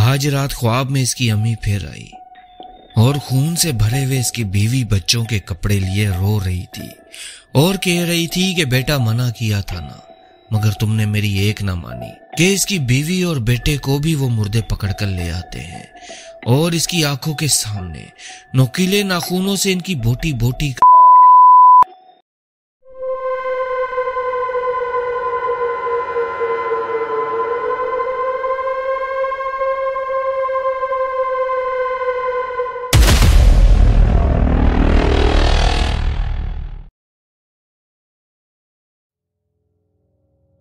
آج رات خواب میں اس کی امی پھر آئی اور خون سے بھرے ہوئے اس کی بیوی بچوں کے کپڑے لیے رو رہی تھی اور کہہ رہی تھی کہ بیٹا منع کیا تھا نا، مگر تم نے میری ایک نہ مانی کہ اس کی بیوی اور بیٹے کو بھی وہ مردے پکڑ کر لے آتے ہیں اور اس کی آنکھوں کے سامنے نوکیلے ناخونوں سے ان کی بوٹی بوٹی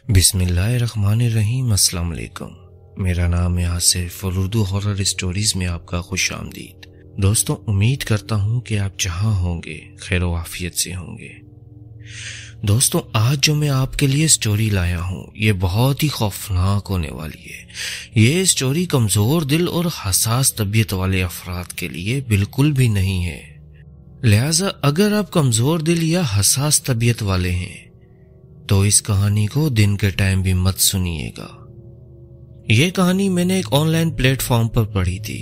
بسم اللہ الرحمن الرحیم۔ السلام علیکم، میرا نام ہے آصف اور اردو ہارر اسٹوریز میں آپ کا خوش آمدید۔ دوستوں، امید کرتا ہوں کہ آپ جہاں ہوں گے خیر و عافیت سے ہوں گے۔ دوستوں، آج جو میں آپ کے لیے اسٹوری لایا ہوں یہ بہت ہی خوفناک ہونے والی ہے۔ یہ اسٹوری کمزور دل اور حساس طبیعت والے افراد کے لیے بالکل بھی نہیں ہے، لہذا اگر آپ کمزور دل یا حساس طبیعت والے ہیں تو اس کہانی کو دن کے ٹائم بھی مت سنیے گا۔ یہ کہانی میں نے ایک آن لائن پلیٹ فارم پر پڑھی تھی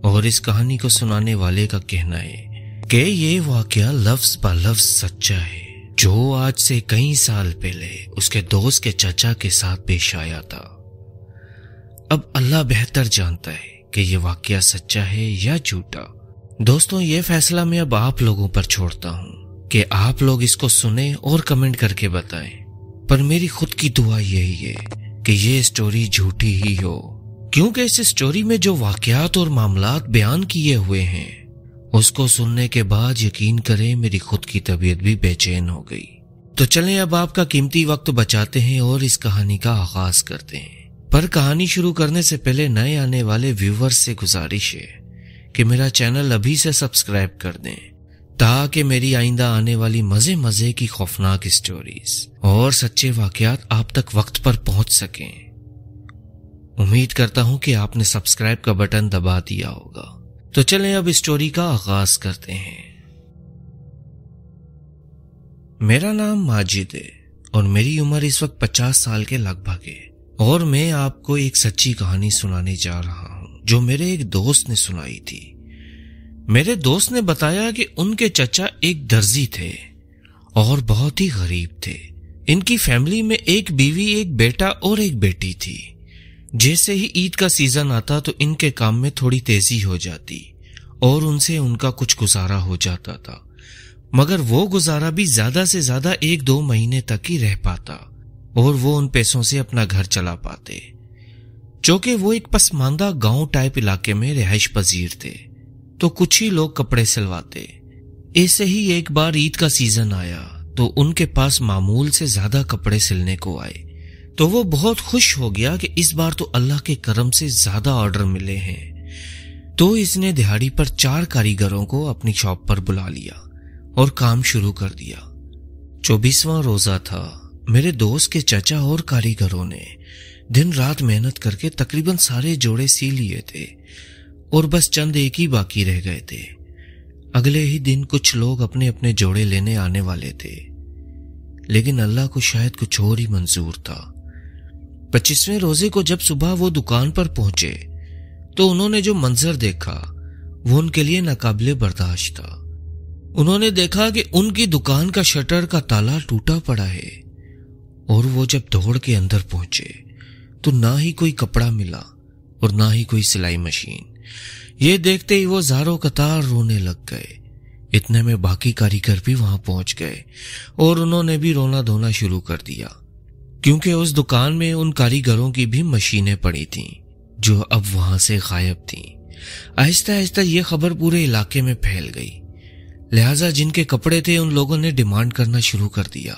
اور اس کہانی کو سنانے والے کا کہنا ہے کہ یہ واقعہ لفظ با لفظ سچا ہے، جو آج سے کئی سال پہلے اس کے دوست کے چچا کے ساتھ پیش آیا تھا۔ اب اللہ بہتر جانتا ہے کہ یہ واقعہ سچا ہے یا جھوٹا۔ دوستوں، یہ فیصلہ میں اب آپ لوگوں پر چھوڑتا ہوں کہ آپ لوگ اس کو سنیں اور کمنٹ کر کے بتائیں، پر میری خود کی دعا یہی ہے کہ یہ اسٹوری جھوٹی ہی ہو، کیونکہ اس اسٹوری میں جو واقعات اور معاملات بیان کیے ہوئے ہیں اس کو سننے کے بعد یقین کریں میری خود کی طبیعت بھی بے چین ہو گئی۔ تو چلیں اب آپ کا قیمتی وقت بچاتے ہیں اور اس کہانی کا آغاز کرتے ہیں۔ پر کہانی شروع کرنے سے پہلے نئے آنے والے ویورز سے گزارش ہے کہ میرا چینل ابھی سے سبسکرائب کر دیں تاکہ میری آئندہ آنے والی مزے کی خوفناک اسٹوریز اور سچے واقعات آپ تک وقت پر پہنچ سکیں۔ امید کرتا ہوں کہ آپ نے سبسکرائب کا بٹن دبا دیا ہوگا۔ تو چلیں اب اسٹوری کا آغاز کرتے ہیں۔ میرا نام ماجد ہے اور میری عمر اس وقت 50 سال کے لگ بھگ ہے، اور میں آپ کو ایک سچی کہانی سنانے جا رہا ہوں جو میرے ایک دوست نے سنائی تھی۔ میرے دوست نے بتایا کہ ان کے چچا ایک درزی تھے اور بہت ہی غریب تھے۔ ان کی فیملی میں ایک بیوی، ایک بیٹا اور ایک بیٹی تھی۔ جیسے ہی عید کا سیزن آتا تو ان کے کام میں تھوڑی تیزی ہو جاتی اور ان سے ان کا کچھ گزارا ہو جاتا تھا، مگر وہ گزارا بھی زیادہ سے زیادہ 1-2 مہینے تک ہی رہ پاتا اور وہ ان پیسوں سے اپنا گھر چلا پاتے، چونکہ وہ ایک پسماندہ گاؤں ٹائپ علاقے میں رہائش پذیر تھے تو کچھ ہی لوگ کپڑے سلواتے۔ ایسے ہی ایک بار عید کا سیزن آیا تو ان کے پاس معمول سے زیادہ کپڑے سلنے کو آئے، تو وہ بہت خوش ہو گیا کہ اس بار تو اللہ کے کرم سے زیادہ آرڈر ملے ہیں۔ تو اس نے دہاڑی پر 4 کاریگروں کو اپنی شاپ پر بلا لیا اور کام شروع کر دیا۔ 24واں روزہ تھا۔ میرے دوست کے چچا اور کاریگروں نے دن رات محنت کر کے تقریباً سارے جوڑے سی لیے تھے اور بس چند ایک ہی باقی رہ گئے تھے۔ اگلے ہی دن کچھ لوگ اپنے اپنے جوڑے لینے آنے والے تھے، لیکن اللہ کو شاید کچھ اور ہی منظور تھا۔ 25ویں روزے کو جب صبح وہ دکان پر پہنچے تو انہوں نے جو منظر دیکھا وہ ان کے لیے ناقابل برداشت تھا۔ انہوں نے دیکھا کہ ان کی دکان کا شٹر کا تالا ٹوٹا پڑا ہے، اور وہ جب دوڑ کے اندر پہنچے تو نہ ہی کوئی کپڑا ملا اور نہ ہی کوئی سلائی مشین۔ یہ دیکھتے ہی وہ زاروں قطار رونے لگ گئے۔ اتنے میں باقی کاریگر بھی وہاں پہنچ گئے اور انہوں نے بھی رونا دھونا شروع کر دیا، کیونکہ اس دکان میں ان کاریگروں کی بھی مشینیں پڑی تھیں جو اب وہاں سے غائب تھیں۔ آہستہ آہستہ یہ خبر پورے علاقے میں پھیل گئی، لہٰذا جن کے کپڑے تھے ان لوگوں نے ڈیمانڈ کرنا شروع کر دیا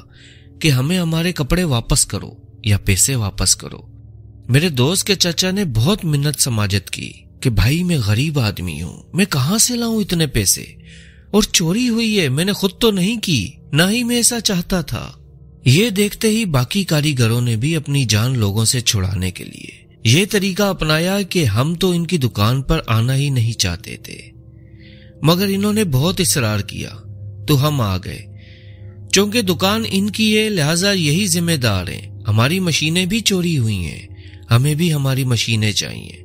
کہ ہمیں ہمارے کپڑے واپس کرو یا پیسے واپس کرو۔ میرے دوست کے چچا نے بہت منت سماجت کی کہ بھائی میں غریب آدمی ہوں، میں کہاں سے لاؤں اتنے پیسے، اور چوری ہوئی ہے، میں نے خود تو نہیں کی، نہ ہی میں ایسا چاہتا تھا۔ یہ دیکھتے ہی باقی کاریگروں نے بھی اپنی جان لوگوں سے چھڑانے کے لیے یہ طریقہ اپنایا کہ ہم تو ان کی دکان پر آنا ہی نہیں چاہتے تھے، مگر انہوں نے بہت اصرار کیا تو ہم آ گئے۔ چونکہ دکان ان کی ہے لہٰذا یہی ذمہ دار ہیں، ہماری مشینیں بھی چوری ہوئی ہیں، ہمیں بھی ہماری مشینیں چاہیے۔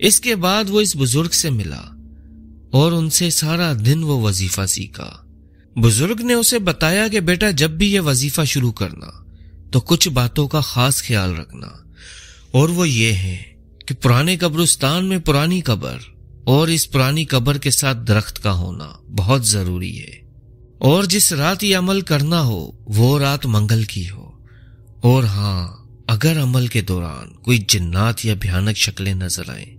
اس کے بعد وہ اس بزرگ سے ملا اور ان سے سارا دن وہ وظیفہ سیکھا۔ بزرگ نے اسے بتایا کہ بیٹا جب بھی یہ وظیفہ شروع کرنا تو کچھ باتوں کا خاص خیال رکھنا، اور وہ یہ ہے کہ پرانے قبرستان میں پرانی قبر اور اس پرانی قبر کے ساتھ درخت کا ہونا بہت ضروری ہے، اور جس رات یہ عمل کرنا ہو وہ رات منگل کی ہو، اور ہاں اگر عمل کے دوران کوئی جنات یا بھیانک شکلیں نظر آئیں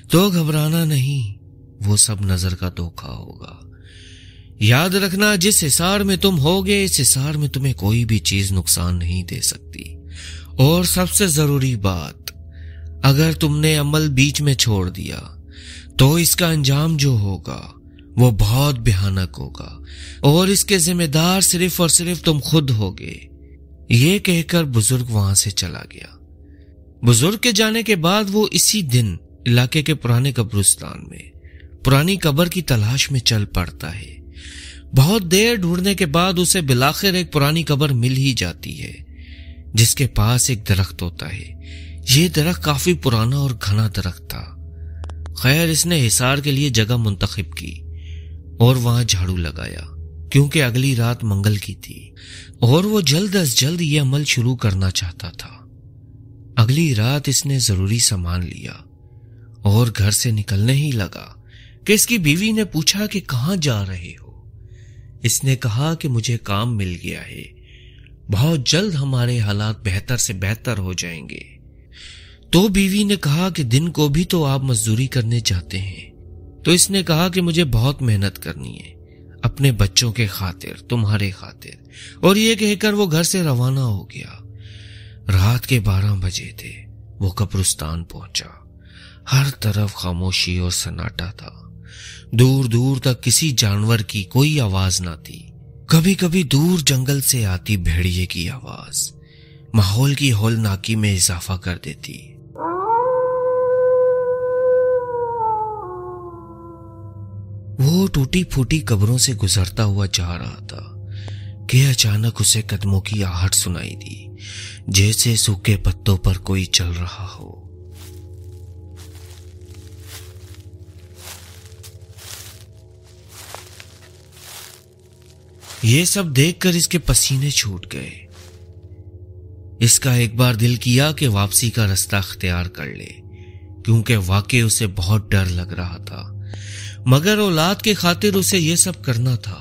تو گھبرانا نہیں، وہ سب نظر کا دھوکہ ہوگا۔ یاد رکھنا جس حصار میں تم ہوگے اس حصار میں تمہیں کوئی بھی چیز نقصان نہیں دے سکتی، اور سب سے ضروری بات، اگر تم نے عمل بیچ میں چھوڑ دیا تو اس کا انجام جو ہوگا وہ بہت بھیانک ہوگا، اور اس کے ذمہ دار صرف اور صرف تم خود ہوگے۔ یہ کہہ کر بزرگ وہاں سے چلا گیا۔ بزرگ کے جانے کے بعد وہ اسی دن علاقے کے پرانے قبرستان میں پرانی قبر کی تلاش میں چل پڑتا ہے۔ بہت دیر ڈھونڈنے کے بعد اسے بالآخر ایک پرانی قبر مل ہی جاتی ہے جس کے پاس ایک درخت ہوتا ہے۔ یہ درخت کافی پرانا اور گھنا درخت تھا۔ خیر اس نے حصار کے لیے جگہ منتخب کی اور وہاں جھاڑو لگایا کیونکہ اگلی رات منگل کی تھی اور وہ جلد از جلد یہ عمل شروع کرنا چاہتا تھا۔ اگلی رات اس نے ضروری سامان لیا اور گھر سے نکلنے ہی لگا کہ اس کی بیوی نے پوچھا کہ کہاں جا رہے ہو؟ اس نے کہا کہ مجھے کام مل گیا ہے، بہت جلد ہمارے حالات بہتر سے بہتر ہو جائیں گے۔ تو بیوی نے کہا کہ دن کو بھی تو آپ مزدوری کرنے جاتے ہیں۔ تو اس نے کہا کہ مجھے بہت محنت کرنی ہے اپنے بچوں کے خاطر، تمہارے خاطر، اور یہ کہہ کر وہ گھر سے روانہ ہو گیا۔ رات کے 12 بجے تھے، وہ قبرستان پہنچا۔ ہر طرف خاموشی اور سناٹا تھا، دور دور تک کسی جانور کی کوئی آواز نہ تھی۔ کبھی کبھی دور جنگل سے آتی بھیڑیے کی آواز ماحول کی ہولناکی میں اضافہ کر دیتی۔ وہ ٹوٹی پھوٹی قبروں سے گزرتا ہوا جا رہا تھا کہ اچانک اسے قدموں کی آہٹ سنائی دی، جیسے سوکھے پتوں پر کوئی چل رہا ہو۔ یہ سب دیکھ کر اس کے پسینے چھوٹ گئے۔ اس کا ایک بار دل کیا کہ واپسی کا رستہ اختیار کر لے، کیونکہ واقعی اسے بہت ڈر لگ رہا تھا، مگر اولاد کے خاطر اسے یہ سب کرنا تھا۔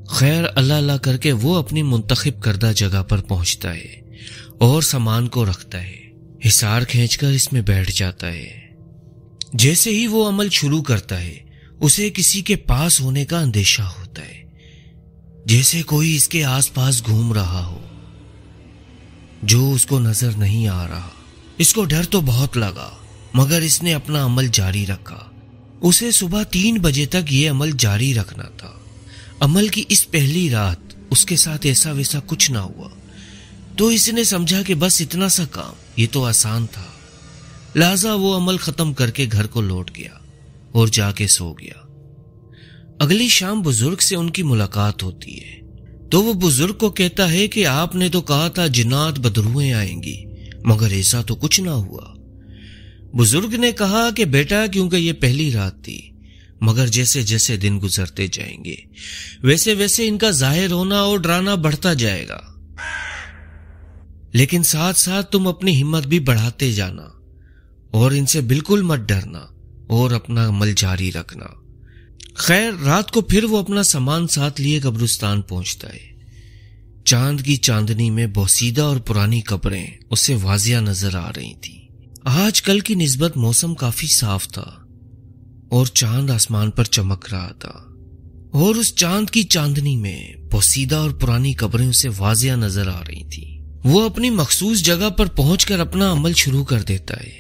خیر اللہ اللہ کر کے وہ اپنی منتخب کردہ جگہ پر پہنچتا ہے اور سامان کو رکھتا ہے، حصار کھینچ کر اس میں بیٹھ جاتا ہے۔ جیسے ہی وہ عمل شروع کرتا ہے اسے کسی کے پاس ہونے کا اندیشہ ہوتا ہے، جیسے کوئی اس کے آس پاس گھوم رہا ہو جو اس کو نظر نہیں آ رہا۔ اس کو ڈر تو بہت لگا مگر اس نے اپنا عمل جاری رکھا۔ اسے صبح 3 بجے تک یہ عمل جاری رکھنا تھا۔ عمل کی اس پہلی رات اس کے ساتھ ایسا ویسا کچھ نہ ہوا، تو اس نے سمجھا کہ بس اتنا سا کام یہ تو آسان تھا، لہذا وہ عمل ختم کر کے گھر کو لوٹ گیا اور جا کے سو گیا۔ اگلی شام بزرگ سے ان کی ملاقات ہوتی ہے تو وہ بزرگ کو کہتا ہے کہ آپ نے تو کہا تھا جنات بدروہیں آئیں گی، مگر ایسا تو کچھ نہ ہوا۔ بزرگ نے کہا کہ بیٹا کیونکہ یہ پہلی رات تھی، مگر جیسے جیسے دن گزرتے جائیں گے ویسے ویسے ان کا ظاہر ہونا اور ڈرانا بڑھتا جائے گا، لیکن ساتھ ساتھ تم اپنی ہمت بھی بڑھاتے جانا اور ان سے بالکل مت ڈرنا اور اپنا عمل جاری رکھنا۔ خیر رات کو پھر وہ اپنا سامان ساتھ لیے قبرستان پہنچتا ہے۔ چاند کی چاندنی میں بوسیدہ اور پرانی قبریں اسے واضح نظر آ رہی تھی۔ آج کل کی نسبت موسم کافی صاف تھا اور چاند آسمان پر چمک رہا تھا، اور اس چاند کی چاندنی میں بوسیدہ اور پرانی قبریں اسے واضح نظر آ رہی تھی۔ وہ اپنی مخصوص جگہ پر پہنچ کر اپنا عمل شروع کر دیتا ہے۔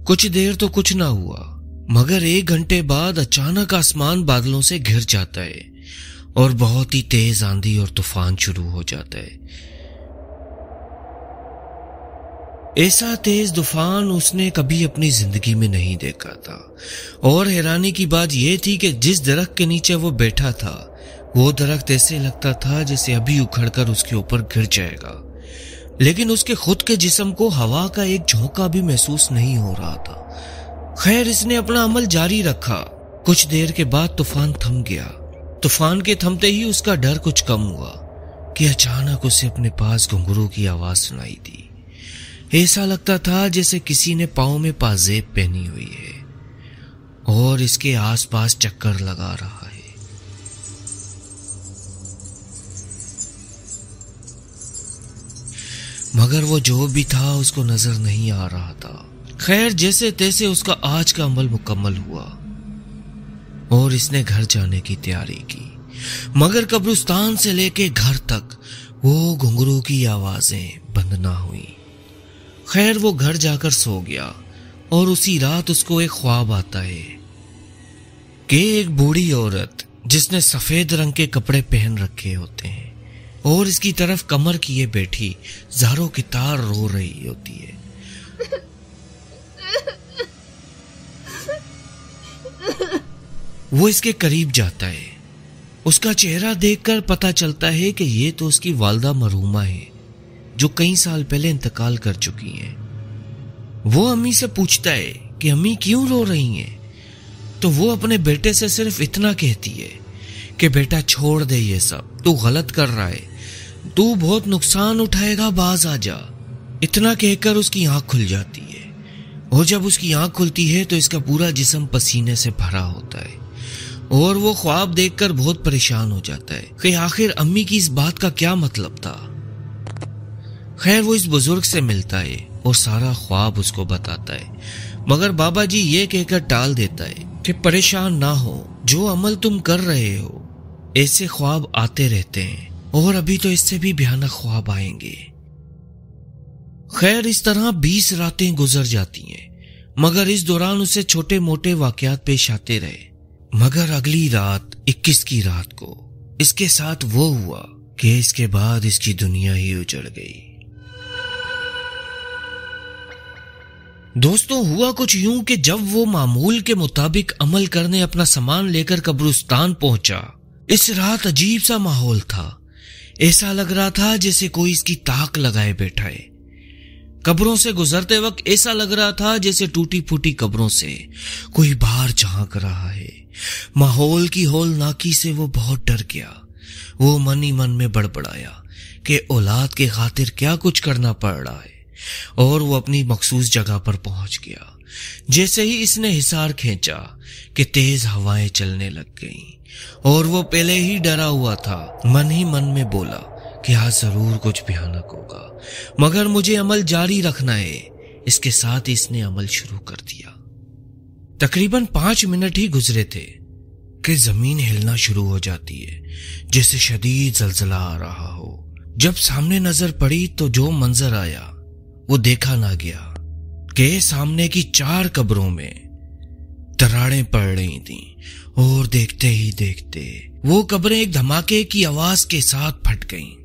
کچھ دیر تو کچھ نہ ہوا، مگر 1 گھنٹے بعد اچانک آسمان بادلوں سے گھر جاتا ہے اور بہت ہی تیز آندھی اور طوفان شروع ہو جاتا ہے۔ ایسا تیز طوفان اس نے کبھی اپنی زندگی میں نہیں دیکھا تھا، اور حیرانی کی بات یہ تھی کہ جس درخت کے نیچے وہ بیٹھا تھا وہ درخت ایسے لگتا تھا جیسے ابھی اکھڑ کر اس کے اوپر گر جائے گا، لیکن اس کے خود کے جسم کو ہوا کا ایک جھونکا بھی محسوس نہیں ہو رہا تھا۔ خیر اس نے اپنا عمل جاری رکھا۔ کچھ دیر کے بعد طوفان تھم گیا۔ طوفان کے تھمتے ہی اس کا ڈر کچھ کم ہوا کہ اچانک اسے اپنے پاس گھنگرو کی آواز سنائی دی۔ ایسا لگتا تھا جیسے کسی نے پاؤں میں پازیب پہنی ہوئی ہے اور اس کے آس پاس چکر لگا رہا ہے۔ مگر وہ جو بھی تھا اس کو نظر نہیں آ رہا تھا۔ خیر جیسے تیسے اس کا آج کا عمل مکمل ہوا اور اس نے گھر جانے کی تیاری کی، مگر قبرستان سے لے کے گھر تک وہ گھنگرو کی آوازیں بند نہ ہوئیں۔ خیر وہ گھر جا کر سو گیا اور اسی رات اس کو ایک خواب آتا ہے کہ ایک بوڑھی عورت جس نے سفید رنگ کے کپڑے پہن رکھے ہوتے ہیں اور اس کی طرف کمر کیے بیٹھی زاروں کی تار رو رہی ہوتی ہے۔ وہ اس کے قریب جاتا ہے۔ اس کا چہرہ دیکھ کر پتا چلتا ہے کہ یہ تو اس کی والدہ مرحومہ ہے جو کئی سال پہلے انتقال کر چکی ہیں۔ وہ امی سے پوچھتا ہے کہ امی کیوں رو رہی ہیں؟ تو وہ اپنے بیٹے سے صرف اتنا کہتی ہے کہ بیٹا چھوڑ دے یہ سب، تو غلط کر رہا ہے، تو بہت نقصان اٹھائے گا، باز آ جا۔ اتنا کہہ کر اس کی آنکھ کھل جاتی ہے اور جب اس کی آنکھ کھلتی ہے تو اس کا پورا جسم پسینے سے بھرا ہوتا ہے اور وہ خواب دیکھ کر بہت پریشان ہو جاتا ہے کہ آخر امی کی اس بات کا کیا مطلب تھا۔ خیر وہ اس بزرگ سے ملتا ہے اور سارا خواب اس کو بتاتا ہے، مگر بابا جی یہ کہہ کر ٹال دیتا ہے کہ پریشان نہ ہو، جو عمل تم کر رہے ہو ایسے خواب آتے رہتے ہیں اور ابھی تو اس سے بھی بھیانک خواب آئیں گے۔ خیر اس طرح 20 راتیں گزر جاتی ہیں، مگر اس دوران اسے چھوٹے موٹے واقعات پیش آتے رہے۔ مگر اگلی رات 21 کی رات کو اس کے ساتھ وہ ہوا کہ اس کے بعد اس کی دنیا ہی اجڑ گئی۔ دوستوں ہوا کچھ یوں کہ جب وہ معمول کے مطابق عمل کرنے اپنا سامان لے کر قبرستان پہنچا، اس رات عجیب سا ماحول تھا۔ ایسا لگ رہا تھا جیسے کوئی اس کی تاک لگائے بیٹھا ہے۔ قبروں سے گزرتے وقت ایسا لگ رہا تھا جیسے ٹوٹی پھوٹی قبروں سے کوئی باہر جھانک رہا ہے۔ ماحول کی ہولناکی سے وہ بہت ڈر گیا۔ وہ من ہی من میں بڑبڑایا کہ اولاد کے خاطر کیا کچھ کرنا پڑ رہا ہے، اور وہ اپنی مخصوص جگہ پر پہنچ گیا۔ جیسے ہی اس نے حصار کھینچا کہ تیز ہوائیں چلنے لگ گئیں اور وہ پہلے ہی ڈرا ہوا تھا۔ من ہی من میں بولا کہ آج ضرور کچھ بھیانک ہوگا، مگر مجھے عمل جاری رکھنا ہے۔ اس کے ساتھ ہی اس نے عمل شروع کر دیا۔ تقریباً 5 منٹ ہی گزرے تھے کہ زمین ہلنا شروع ہو جاتی ہے جیسے شدید زلزلہ آ رہا ہو۔ جب سامنے نظر پڑی تو جو منظر آیا وہ دیکھا نہ گیا کہ سامنے کی 4 قبروں میں دراڑیں پڑ رہی تھیں، اور دیکھتے ہی دیکھتے وہ قبریں ایک دھماکے کی آواز کے ساتھ پھٹ گئیں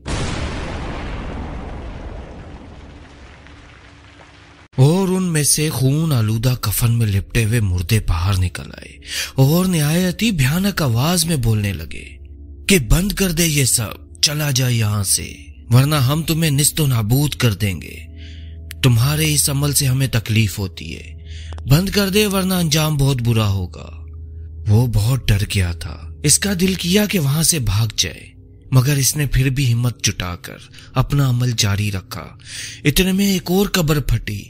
اور ان میں سے خون آلودہ کفن میں لپٹے ہوئے مردے باہر نکل آئے اور نہایت ہی بھیانک آواز میں بولنے لگے کہ بند کر دے یہ سب، چلا جا یہاں سے، ورنہ ہم تمہیں نیست و نابود کر دیں گے۔ تمہارے اس عمل سے ہمیں تکلیف ہوتی ہے، بند کر دے ورنہ انجام بہت برا ہوگا۔ وہ بہت ڈر گیا تھا۔ اس کا دل کیا کہ وہاں سے بھاگ جائے، مگر اس نے پھر بھی ہمت جٹا کر اپنا عمل جاری رکھا۔ اتنے میں ایک اور قبر پھٹی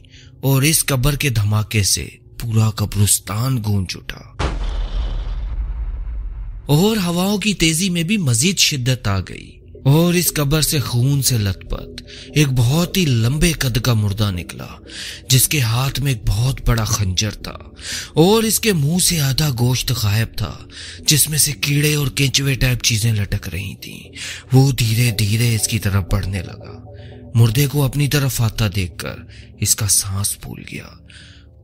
اور اس قبر کے دھماکے سے پورا قبرستان گونج اٹھا اور ہواؤں کی تیزی میں بھی مزید شدت آ گئی، اور اس قبر سے خون سے لت پت ایک بہت ہی لمبے قد کا مردہ نکلا جس کے ہاتھ میں ایک بہت بڑا خنجر تھا، اور اس کے منہ سے آدھا گوشت غائب تھا جس میں سے کیڑے اور کینچوے ٹائپ چیزیں لٹک رہی تھیں۔ وہ دھیرے دھیرے اس کی طرف بڑھنے لگا۔ مردے کو اپنی طرف آتا دیکھ کر اس کا سانس پھول گیا۔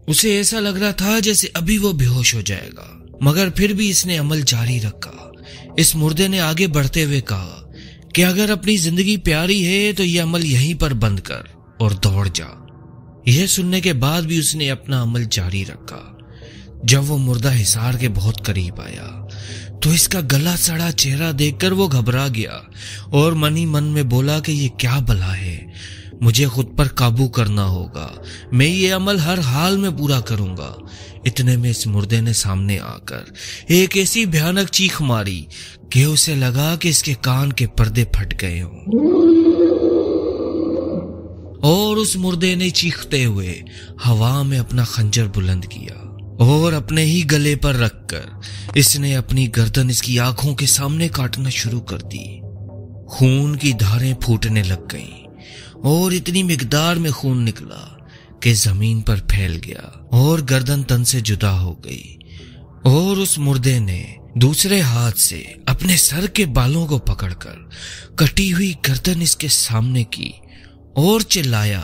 اسے ایسا لگ رہا تھا جیسے ابھی وہ بے ہوش ہو جائے گا، مگر پھر بھی اس نے عمل جاری رکھا۔ اس مردے نے آگے بڑھتے ہوئے کہا کہ اگر اپنی زندگی پیاری ہے تو یہ عمل یہیں پر بند کر اور دوڑ جا۔ یہ سننے کے بعد بھی اس نے اپنا عمل جاری رکھا۔ جب وہ مردہ حصار کے بہت قریب آیا تو اس کا گلا سڑا چہرہ دیکھ کر وہ گھبرا گیا اور من ہی من میں بولا کہ یہ کیا بلا ہے، مجھے خود پر قابو کرنا ہوگا، میں یہ عمل ہر حال میں پورا کروں گا۔ اتنے میں اس مردے نے سامنے آ کر ایک ایسی بھیانک چیخ ماری کہ اسے لگا کہ اس کے کان کے پردے پھٹ گئے ہوں، اور اس مردے نے چیختے ہوئے ہوا میں اپنا خنجر بلند کیا اور اپنے ہی گلے پر رکھ کر اس نے اپنی گردن اس کی آنکھوں کے سامنے کاٹنا شروع کر دی۔ خون کی دھاریں پھوٹنے لگ گئیں اور اتنی مقدار میں خون نکلا کہ زمین پر پھیل گیا اور گردن تن سے جدا ہو گئی، اور اس مردے نے دوسرے ہاتھ سے اپنے سر کے بالوں کو پکڑ کر کٹی ہوئی گردن اس کے سامنے کی اور چلایا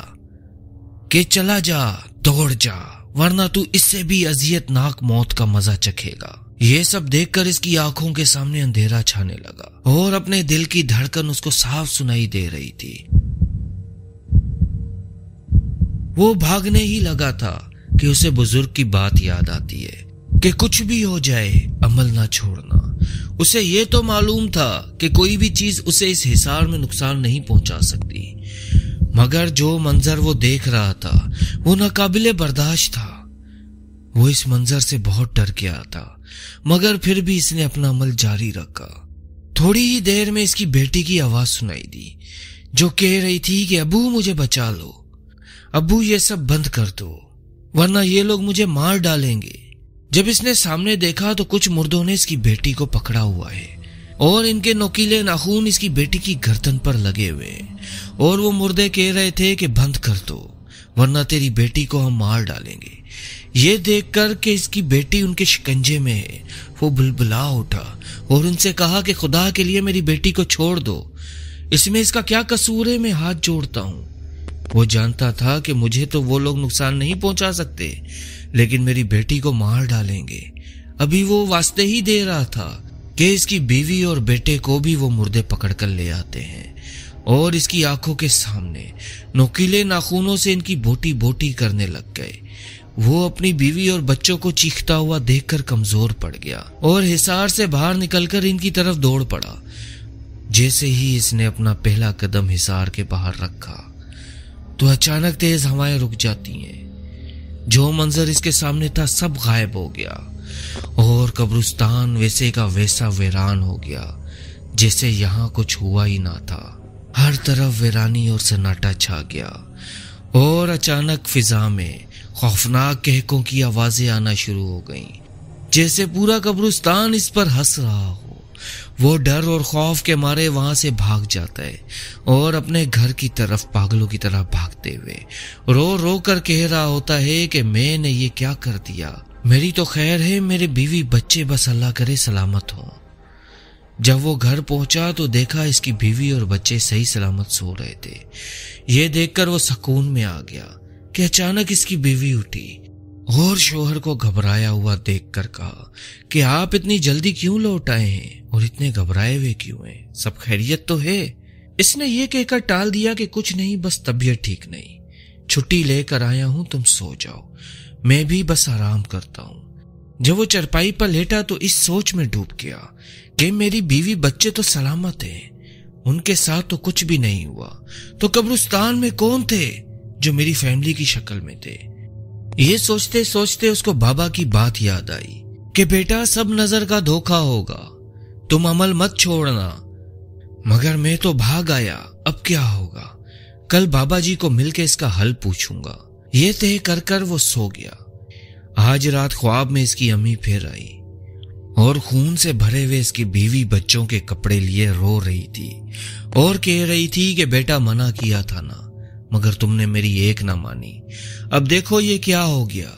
کہ چلا جا، دوڑ جا، ورنہ تو اس سے بھی اذیت ناک موت کا مزہ چکھے گا۔ یہ سب دیکھ کر اس کی آنکھوں کے سامنے اندھیرا چھانے لگا اور اپنے دل کی دھڑکن اس کو صاف سنائی دے رہی تھی۔ وہ بھاگنے ہی لگا تھا کہ اسے بزرگ کی بات یاد آتی ہے کہ کچھ بھی ہو جائے عمل نہ چھوڑنا۔ اسے یہ تو معلوم تھا کہ کوئی بھی چیز اسے اس حصار میں نقصان نہیں پہنچا سکتی، مگر جو منظر وہ دیکھ رہا تھا وہ ناقابل برداشت تھا۔ وہ اس منظر سے بہت ڈر گیا تھا، مگر پھر بھی اس نے اپنا عمل جاری رکھا۔ تھوڑی ہی دیر میں اس کی بیٹی کی آواز سنائی دی جو کہہ رہی تھی کہ ابو مجھے بچا لو، ابو یہ سب بند کر دو ورنہ یہ لوگ مجھے مار ڈالیں گے۔ جب اس نے سامنے دیکھا تو کچھ مردوں نے اس کی بیٹی کو پکڑا ہوا ہے اور ان کے نوکیلے ناخون اس کی بیٹی کی گردن پر لگے ہوئے ہیں، اور وہ مردے کہہ رہے تھے کہ بند کر دو ورنہ تیری بیٹی کو ہم مار ڈالیں گے۔ یہ دیکھ کر کہ اس کی بیٹی ان کے شکنجے میں ہے، وہ بلبلا اٹھا اور ان سے کہا کہ خدا کے لیے میری بیٹی کو چھوڑ دو، اس میں اس کا کیا قصور ہے، میں ہاتھ جوڑتا ہوں۔ وہ جانتا تھا کہ مجھے تو وہ لوگ نقصان نہیں پہنچا سکتے، لیکن میری بیٹی کو مار ڈالیں گے۔ ابھی وہ واسطے ہی دے رہا تھا کہ اس کی بیوی اور بیٹے کو بھی وہ مردے پکڑ کر لے آتے ہیں، اور اس کی آنکھوں کے سامنے نوکیلے ناخونوں سے ان کی بوٹی بوٹی کرنے لگ گئے۔ وہ اپنی بیوی اور بچوں کو چیختا ہوا دیکھ کر کمزور پڑ گیا اور حصار سے باہر نکل کر ان کی طرف دوڑ پڑا۔ جیسے ہی اس نے اپنا پہلا قدم حصار کے باہر رکھا تو اچانک تیز ہوائیں رک جاتی ہیں، جو منظر اس کے سامنے تھا سب غائب ہو گیا، اور قبرستان ویسے کا ویسا ویران ہو گیا جیسے یہاں کچھ ہوا ہی نہ تھا۔ ہر طرف ویرانی اور سناٹا چھا گیا، اور اچانک فضا میں خوفناک کہکوں کی آوازیں آنا شروع ہو گئیں، جیسے پورا قبرستان اس پر ہنس رہا ہو۔ وہ ڈر اور خوف کے مارے وہاں سے بھاگ جاتا ہے اور اپنے گھر کی طرف پاگلوں کی طرح بھاگتے ہوئے رو رو کر کہہ رہا ہوتا ہے کہ میں نے یہ کیا کر دیا، میری تو خیر ہے، میرے بیوی بچے بس اللہ کرے سلامت ہوں۔ جب وہ گھر پہنچا تو دیکھا اس کی بیوی اور بچے صحیح سلامت سو رہے تھے۔ یہ دیکھ کر وہ سکون میں آ گیا کہ اچانک اس کی بیوی اٹھی اور شوہر کو گھبرایا ہوا دیکھ کر کہا کہ آپ اتنی جلدی کیوں لوٹ آئے ہیں اور اتنے گھبرائے ہوئے کیوں ہیں، سب خیریت تو ہے؟ اس نے یہ کہہ کر ٹال دیا کہ کچھ نہیں، بس طبیعت ٹھیک نہیں، چھٹی لے کر آیا ہوں، تم سو جاؤ، میں بھی بس آرام کرتا ہوں۔ جب وہ چرپائی پر لیٹا تو اس سوچ میں ڈوب گیا کہ میری بیوی بچے تو سلامت ہیں، ان کے ساتھ تو کچھ بھی نہیں ہوا، تو قبرستان میں کون تھے جو میری فیملی کی شکل میں تھے؟ یہ سوچتے سوچتے اس کو بابا کی بات یاد آئی کہ بیٹا سب نظر کا دھوکا ہوگا، تم عمل مت چھوڑنا۔ مگر میں تو بھاگ آیا، اب کیا ہوگا؟ کل بابا جی کو مل کے اس کا حل پوچھوں گا۔ یہ طے کر کر وہ سو گیا۔ آج رات خواب میں اس کی امی پھر آئی اور خون سے بھرے ہوئے اس کی بیوی بچوں کے کپڑے لیے رو رہی تھی اور کہہ رہی تھی کہ بیٹا منع کیا تھا نا، مگر تم نے میری ایک نہ مانی، اب دیکھو یہ کیا ہو گیا،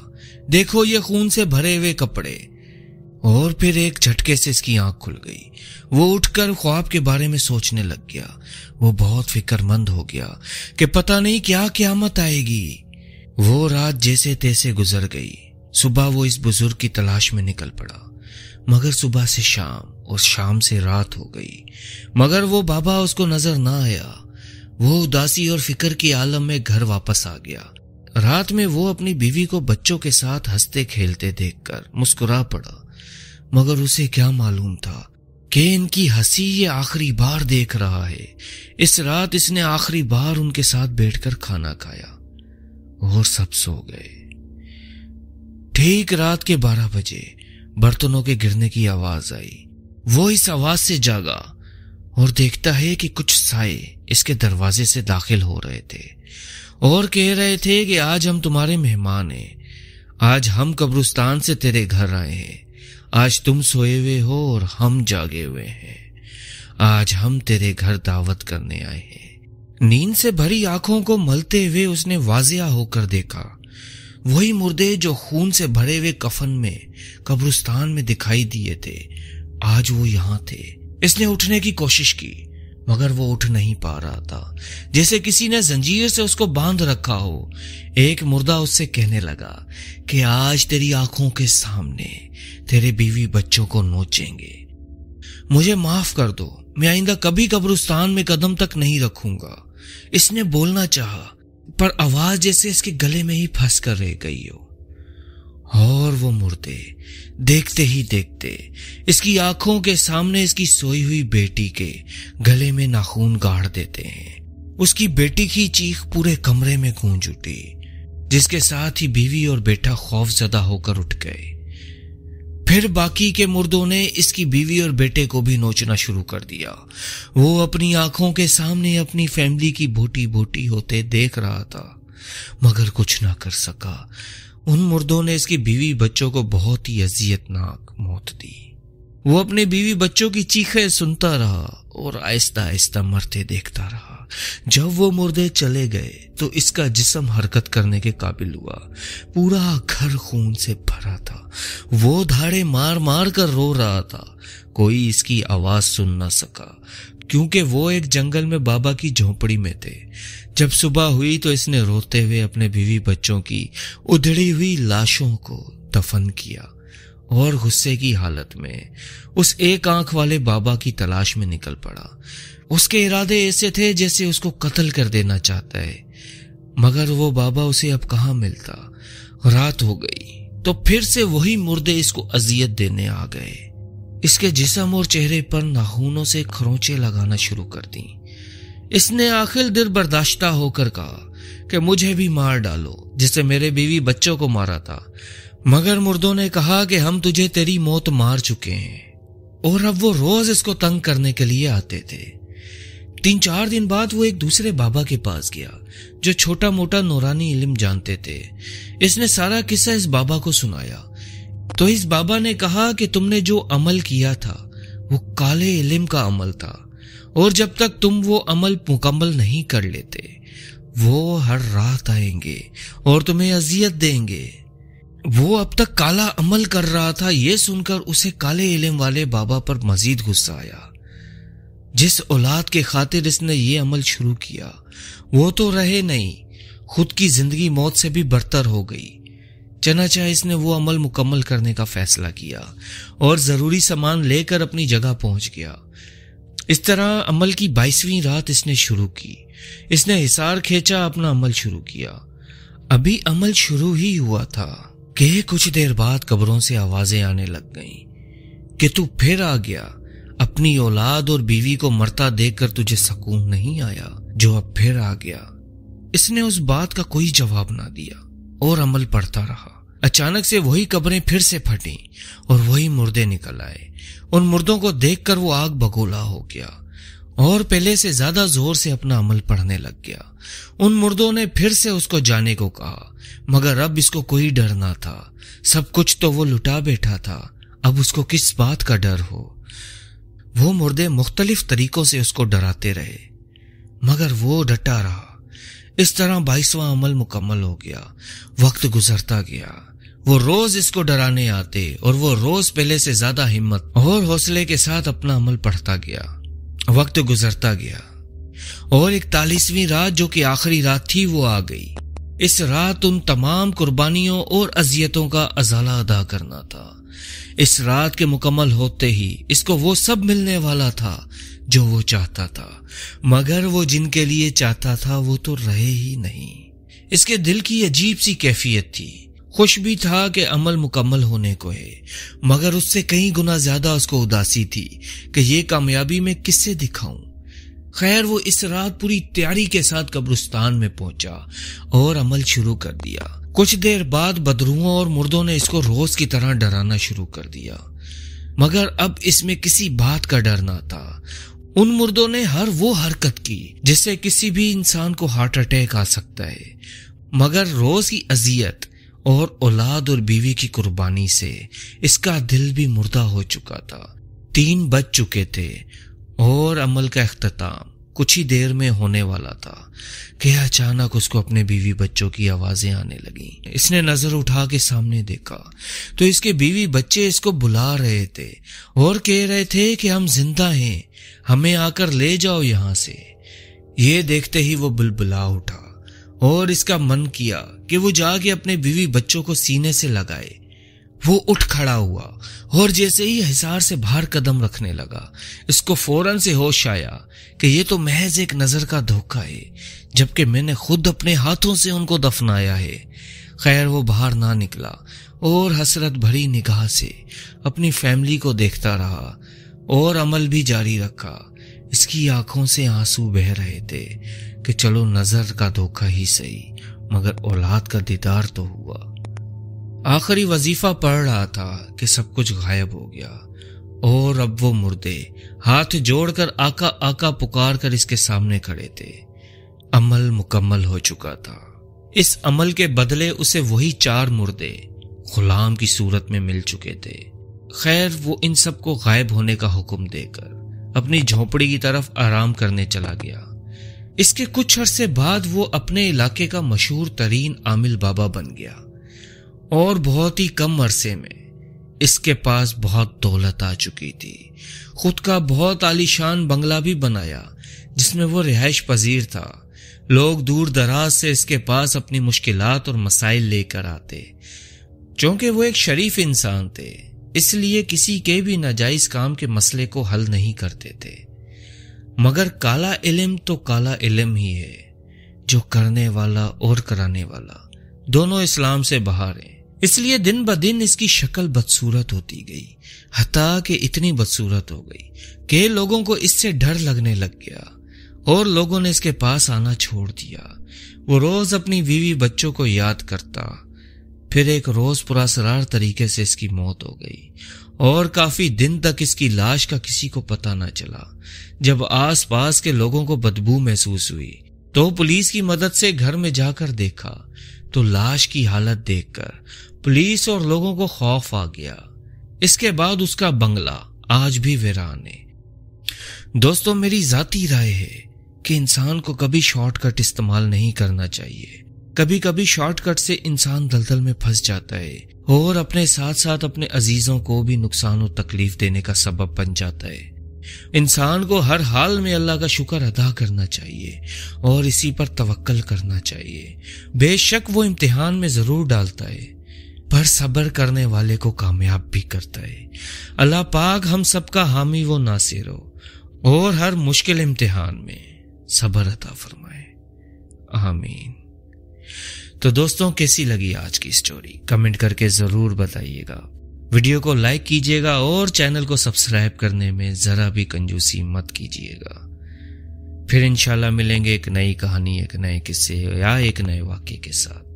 دیکھو یہ خون سے بھرے ہوئے کپڑے۔ اور پھر ایک جھٹکے سے اس کی آنکھ کھل گئی، وہ اٹھ کر خواب کے بارے میں سوچنے لگ گیا۔ وہ بہت فکر مند ہو گیا کہ پتہ نہیں کیا قیامت آئے گی۔ وہ رات جیسے تیسے گزر گئی۔ صبح وہ اس بزرگ کی تلاش میں نکل پڑا، مگر صبح سے شام اور شام سے رات ہو گئی، مگر وہ بابا اس کو نظر نہ آیا۔ وہ اداسی اور فکر کی عالم میں گھر واپس آ گیا۔ رات میں وہ اپنی بیوی کو بچوں کے ساتھ ہنستے کھیلتے دیکھ کر مسکرا پڑا، مگر اسے کیا معلوم تھا کہ ان کی ہنسی یہ آخری بار دیکھ رہا ہے۔ اس رات اس نے آخری بار ان کے ساتھ بیٹھ کر کھانا کھایا اور سب سو گئے۔ ٹھیک رات کے 12 بجے برتنوں کے گرنے کی آواز آئی۔ وہ اس آواز سے جاگا اور دیکھتا ہے کہ کچھ سائے اس کے دروازے سے داخل ہو رہے تھے اور کہہ رہے تھے کہ آج ہم تمہارے مہمان ہیں، آج ہم قبرستان سے تیرے گھر آئے ہیں، آج تم سوئے ہوئے ہو اور ہم جاگے ہوئے ہیں، آج ہم تیرے گھر دعوت کرنے آئے ہیں۔ نیند سے بھری آنکھوں کو ملتے ہوئے اس نے واضح ہو کر دیکھا، وہی مردے جو خون سے بھرے ہوئے کفن میں قبرستان میں دکھائی دیے تھے، آج وہ یہاں تھے۔ اس نے اٹھنے کی کوشش کی مگر وہ اٹھ نہیں پا رہا تھا، جیسے کسی نے زنجیر سے اس کو باندھ رکھا ہو۔ ایک مردہ اس سے کہنے لگا کہ آج تیری آنکھوں کے سامنے تیرے بیوی بچوں کو نوچیں گے، مجھے معاف کر دو، میں آئندہ کبھی قبرستان میں قدم تک نہیں رکھوں گا۔ اس نے بولنا چاہا پر آواز جیسے اس کے گلے میں ہی پھنس کر رہ گئی ہو، اور وہ مردے دیکھتے ہی دیکھتے اس کی آنکھوں کے سامنے اس کی سوئی ہوئی بیٹی کے گلے میں ناخون گاڑ دیتے ہیں۔ اس کی بیٹی کی چیخ پورے کمرے میں گونج اٹھی، جس کے ساتھ ہی بیوی اور بیٹا خوف زدہ ہو کر اٹھ گئے۔ پھر باقی کے مردوں نے اس کی بیوی اور بیٹے کو بھی نوچنا شروع کر دیا۔ وہ اپنی آنکھوں کے سامنے اپنی فیملی کی بوٹی بوٹی ہوتے دیکھ رہا تھا مگر کچھ نہ کر سکا۔ ان مردوں نے اس کی بیوی بچوں کو بہت ہی اذیت ناک موت دی۔ وہ اپنے بیوی بچوں کی چیخیں سنتا رہا اور آہستہ آہستہ مرتے دیکھتا رہا۔ جب وہ مردے چلے گئے تو اس کا جسم حرکت کرنے کے قابل ہوا، پورا گھر خون سے بھرا تھا۔ وہ دھاڑے مار مار کر رو رہا تھا، کوئی اس کی آواز سن نہ سکا کیونکہ وہ ایک جنگل میں بابا کی جھونپڑی میں تھے۔ جب صبح ہوئی تو اس نے روتے ہوئے اپنے بیوی بچوں کی ادھڑی ہوئی لاشوں کو دفن کیا اور غصے کی حالت میں اس ایک آنکھ والے بابا کی تلاش میں نکل پڑا۔ اس کے ارادے ایسے تھے جیسے اس کو قتل کر دینا چاہتا ہے، مگر وہ بابا اسے اب کہاں ملتا۔ رات ہو گئی تو پھر سے وہی مردے اس کو اذیت دینے آ گئے۔ اس کے جسم اور چہرے پر ناخونوں سے کھروچیں لگانا شروع کر دیں۔ اس نے آخر دل برداشتہ ہو کر کہا کہ مجھے بھی مار ڈالو جس سے میرے بیوی بچوں کو مارا تھا، مگر مردوں نے کہا کہ ہم تجھے تیری موت مار چکے ہیں، اور اب وہ روز اس کو تنگ کرنے کے لیے آتے تھے۔ 3-4 دن بعد وہ ایک دوسرے بابا کے پاس گیا جو چھوٹا موٹا نورانی علم جانتے تھے۔ اس نے سارا قصہ اس بابا کو سنایا تو اس بابا نے کہا کہ تم نے جو عمل کیا تھا وہ کالے علم کا عمل تھا، اور جب تک تم وہ عمل مکمل نہیں کر لیتے وہ ہر رات آئیں گے اور تمہیں اذیت دیں گے۔ وہ اب تک کالا عمل کر رہا تھا، یہ سن کر اسے کالے علم والے بابا پر مزید غصہ آیا۔ جس اولاد کے خاطر اس نے یہ عمل شروع کیا وہ تو رہے نہیں، خود کی زندگی موت سے بھی برتر ہو گئی۔ چنانچہ اس نے وہ عمل مکمل کرنے کا فیصلہ کیا اور ضروری سامان لے کر اپنی جگہ پہنچ گیا۔ اس طرح عمل کی 22ویں رات اس نے شروع کی۔ اس نے حصار کھینچا، اپنا عمل شروع کیا۔ ابھی عمل شروع ہی ہوا تھا کہ کچھ دیر بعد قبروں سے آوازیں آنے لگ گئیں کہ تو پھر آ گیا، اپنی اولاد اور بیوی کو مرتا دیکھ کر تجھے سکون نہیں آیا جو اب پھر آ گیا۔ اس نے اس بات کا کوئی جواب نہ دیا اور عمل پڑھتا رہا۔ اچانک سے وہی قبریں پھر سے پھٹیں اور وہی مردے نکل آئے۔ ان مردوں کو دیکھ کر وہ آگ بگولا ہو گیا اور پہلے سے زیادہ زور سے اپنا عمل پڑھنے لگ گیا۔ ان مردوں نے پھر سے اس کو جانے کو کہا، مگر اب اس کو کوئی ڈر نہ تھا، سب کچھ تو وہ لٹا بیٹھا تھا، اب اس کو کس بات کا ڈر ہو۔ وہ مردے مختلف طریقوں سے اس کو ڈراتے رہے مگر وہ ڈٹا رہا۔ اس طرح 22واں عمل مکمل ہو گیا۔ وقت گزرتا گیا، وہ روز اس کو ڈرانے آتے اور وہ روز پہلے سے زیادہ ہمت اور حوصلے کے ساتھ اپنا عمل پڑھتا گیا۔ وقت گزرتا گیا اور 41ویں رات جو کہ آخری رات تھی وہ آ گئی۔ اس رات ان تمام قربانیوں اور اذیتوں کا ازالہ ادا کرنا تھا۔ اس رات کے مکمل ہوتے ہی اس کو وہ سب ملنے والا تھا جو وہ چاہتا تھا، مگر وہ جن کے لیے چاہتا تھا وہ تو رہے ہی نہیں۔ اس کے دل کی عجیب سی کیفیت تھی، خوش بھی تھا کہ عمل مکمل ہونے کو ہے، مگر اس سے کئی گنا زیادہ اس کو اداسی تھی کہ یہ کامیابی میں کس سے دکھاؤں۔ خیر وہ اس رات پوری تیاری کے ساتھ قبرستان میں پہنچا اور عمل شروع کر دیا۔ کچھ دیر بعد بدروؤں اور مردوں نے اس کو روز کی طرح ڈرانا شروع کر دیا، مگر اب اس میں کسی بات کا ڈر نہ تھا۔ ان مردوں نے ہر وہ حرکت کی جس سے کسی بھی انسان کو ہارٹ اٹیک آ سکتا ہے، مگر روز کی اذیت اور اولاد اور بیوی کی قربانی سے اس کا دل بھی مردہ ہو چکا تھا۔ 3 بج چکے تھے اور عمل کا اختتام کچھ ہی دیر میں ہونے والا تھا کہ اچانک اس کو اپنے بیوی بچوں کی آوازیں آنے لگیں۔ اس نے نظر اٹھا کے سامنے دیکھا تو اس کے بیوی بچے اس کو بلا رہے تھے اور کہہ رہے تھے کہ ہم زندہ ہیں، ہمیں آ کر لے جاؤ یہاں سے۔ یہ دیکھتے ہی وہ بلبلا اٹھا اور اس کا من کیا کہ وہ جا کے اپنے بیوی بچوں کو سینے سے لگائے۔ وہ اٹھ کھڑا ہوا اور جیسے ہی حصار سے باہر قدم رکھنے لگا، اس کو فوراً سے ہوش آیا کہ یہ تو محض ایک نظر کا دھوکہ ہے، جبکہ میں نے خود اپنے ہاتھوں سے ان کو دفنایا ہے۔ خیر وہ باہر نہ نکلا اور حسرت بھری نگاہ سے اپنی فیملی کو دیکھتا رہا اور عمل بھی جاری رکھا۔ اس کی آنکھوں سے آنسو بہہ رہے تھے کہ چلو نظر کا دھوکہ ہی صحیح، مگر اولاد کا دیدار تو ہوا۔ آخری وظیفہ پڑھ رہا تھا کہ سب کچھ غائب ہو گیا اور اب وہ مردے ہاتھ جوڑ کر آقا آقا پکار کر اس کے سامنے کھڑے تھے۔ عمل مکمل ہو چکا تھا۔ اس عمل کے بدلے اسے وہی 4 مردے غلام کی صورت میں مل چکے تھے۔ خیر وہ ان سب کو غائب ہونے کا حکم دے کر اپنی جھونپڑی کی طرف آرام کرنے چلا گیا۔ اس کے کچھ عرصے بعد وہ اپنے علاقے کا مشہور ترین عامل بابا بن گیا اور بہت ہی کم عرصے میں اس کے پاس بہت دولت آ چکی تھی۔ خود کا بہت عالی شان بنگلہ بھی بنایا جس میں وہ رہائش پذیر تھا۔ لوگ دور دراز سے اس کے پاس اپنی مشکلات اور مسائل لے کر آتے۔ چونکہ وہ ایک شریف انسان تھے اس لیے کسی کے بھی ناجائز کام کے مسئلے کو حل نہیں کرتے تھے، مگر کالا علم تو کالا علم ہی ہے، جو کرنے والا اور کرانے والا دونوں اسلام سے باہر ہیں۔ اس لیے دن بدن اس کی شکل بدصورت ہوتی گئی، حتیٰ کہ اتنی بدصورت ہو گئی کہ لوگوں کو اس سے ڈر لگنے لگ گیا اور لوگوں نے اس کے پاس آنا چھوڑ دیا۔ وہ روز اپنی بیوی بچوں کو یاد کرتا، پھر ایک روز پراسرار طریقے سے اس کی موت ہو گئی اور کافی دن تک اس کی لاش کا کسی کو پتہ نہ چلا۔ جب آس پاس کے لوگوں کو بدبو محسوس ہوئی تو پولیس کی مدد سے گھر میں جا کر دیکھا تو لاش کی حالت دیکھ کر پولیس اور لوگوں کو خوف آ گیا۔ اس کے بعد اس کا بنگلہ آج بھی ویران ہے۔ دوستو میری ذاتی رائے ہے کہ انسان کو کبھی شارٹ کٹ استعمال نہیں کرنا چاہیے۔ کبھی کبھی شارٹ کٹ سے انسان دلدل میں پھنس جاتا ہے اور اپنے ساتھ ساتھ اپنے عزیزوں کو بھی نقصان و تکلیف دینے کا سبب بن جاتا ہے۔ انسان کو ہر حال میں اللہ کا شکر ادا کرنا چاہیے اور اسی پر توکل کرنا چاہیے۔ بے شک وہ امتحان میں ضرور ڈالتا ہے، پر صبر کرنے والے کو کامیاب بھی کرتا ہے۔ اللہ پاک ہم سب کا حامی و ناصر ہو اور ہر مشکل امتحان میں صبر عطا فرمائے، آمین۔ تو دوستوں کیسی لگی آج کی سٹوری؟ کمنٹ کر کے ضرور بتائیے گا۔ ویڈیو کو لائک کیجیے گا اور چینل کو سبسکرائب کرنے میں ذرا بھی کنجوسی مت کیجیے گا۔ پھر انشاءاللہ ملیں گے ایک نئی کہانی، ایک نئے قصے یا ایک نئے واقعے کے ساتھ۔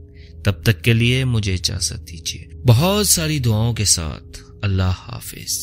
تب تک کے لیے مجھے اجازت دیجیے، بہت ساری دعاؤں کے ساتھ۔ اللہ حافظ۔